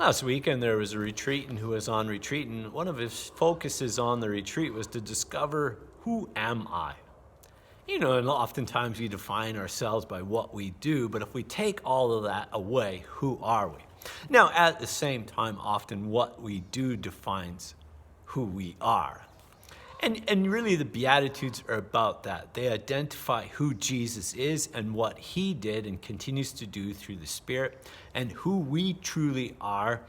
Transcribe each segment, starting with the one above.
Last weekend there was a retreatant who was on retreat, and one of his focuses on the retreat was to discover, who am I? And oftentimes we define ourselves by what we do, but if we take all of that away, who are we? Now, at the same time, often what we do defines who we are. And really the Beatitudes are about that. They identify who Jesus is and what he did and continues to do through the Spirit, and who we truly are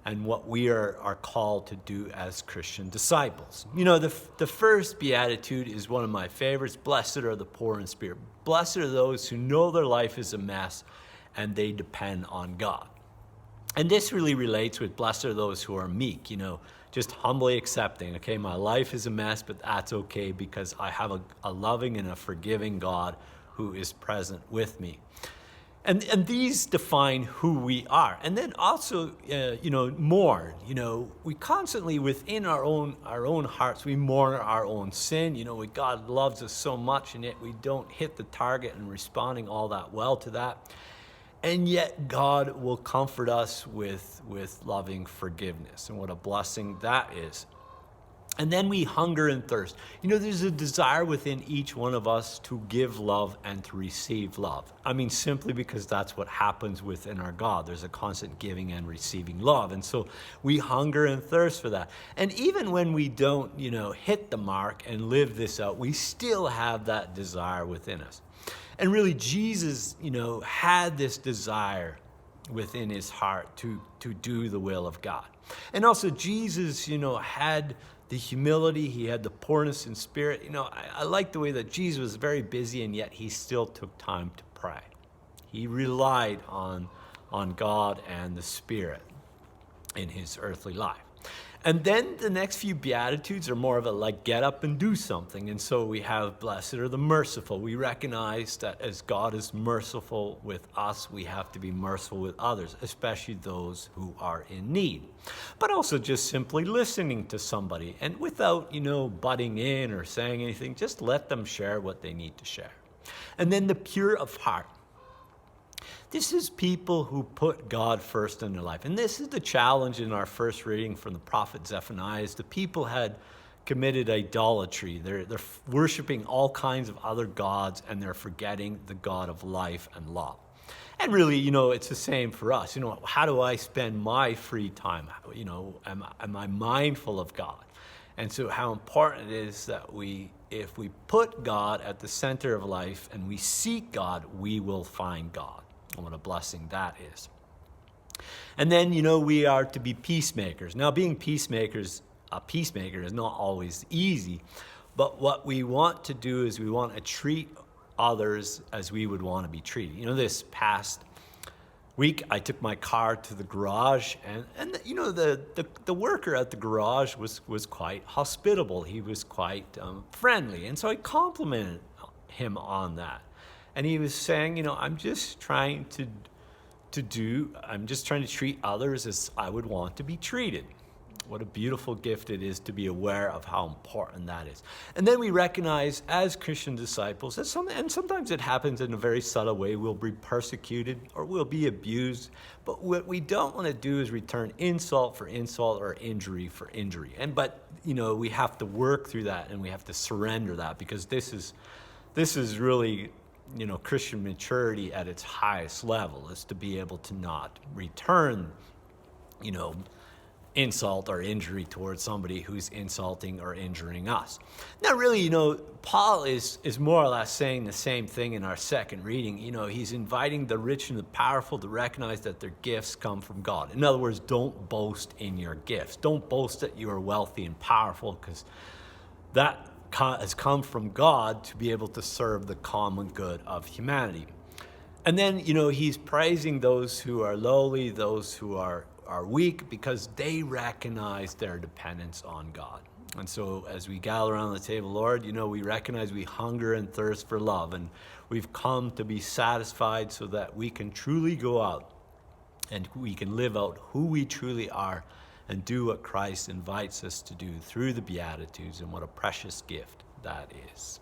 and what we are called to do as Christian disciples. The first Beatitude is one of my favorites. Blessed are the poor in spirit. Blessed are those who know their life is a mess and they depend on God. And this really relates with blessed are those who are meek, just humbly accepting, okay, my life is a mess, but that's okay because I have a loving and a forgiving God who is present with me. And these define who we are. And then also, mourn. We constantly within our own hearts, we mourn our own sin. God loves us so much, and yet we don't hit the target and responding all that well to that. And yet God will comfort us with loving forgiveness, and what a blessing that is. And then we hunger and thirst. There's a desire within each one of us to give love and to receive love. Simply because that's what happens within our God. There's a constant giving and receiving love. And so we hunger and thirst for that. And even when we don't, hit the mark and live this out, we still have that desire within us. And really, Jesus, had this desire within his heart to do the will of God. And also Jesus, had the humility, he had the poorness in spirit. I like the way that Jesus was very busy, and yet he still took time to pray. He relied on God and the Spirit in his earthly life. And then the next few Beatitudes are more of a get up and do something. And so we have blessed are the merciful. We recognize that as God is merciful with us, we have to be merciful with others, especially those who are in need. But also just simply listening to somebody, and without, butting in or saying anything, just let them share what they need to share. And then the pure of heart. This is people who put God first in their life. And this is the challenge in our first reading from the prophet Zephaniah, is the people had committed idolatry. They're worshiping all kinds of other gods, and they're forgetting the God of life and love. And really, it's the same for us. How do I spend my free time? Am I mindful of God? And so how important it is that if we put God at the center of life and we seek God, we will find God. And what a blessing that is. And then, we are to be peacemakers. Now, being a peacemaker is not always easy, but what we want to do is we want to treat others as we would want to be treated. This past week, I took my car to the garage, and the worker at the garage was quite hospitable. He was quite friendly, and so I complimented him on that. And he was saying, I'm just trying to treat others as I would want to be treated. What a beautiful gift it is to be aware of how important that is. And then we recognize as Christian disciples, and sometimes it happens in a very subtle way, we'll be persecuted or we'll be abused. But what we don't want to do is return insult for insult or injury for injury. But we have to work through that, and we have to surrender that, because this is really Christian maturity at its highest level, is to be able to not return, insult or injury towards somebody who's insulting or injuring us. Now, really, Paul is more or less saying the same thing in our second reading. He's inviting the rich and the powerful to recognize that their gifts come from God. In other words, don't boast in your gifts. Don't boast that you are wealthy and powerful, because that has come from God to be able to serve the common good of humanity. And then, he's praising those who are lowly, those who are weak, because they recognize their dependence on God. And so as we gather around the table, Lord, we recognize we hunger and thirst for love, and we've come to be satisfied so that we can truly go out and we can live out who we truly are and do what Christ invites us to do through the Beatitudes, and what a precious gift that is.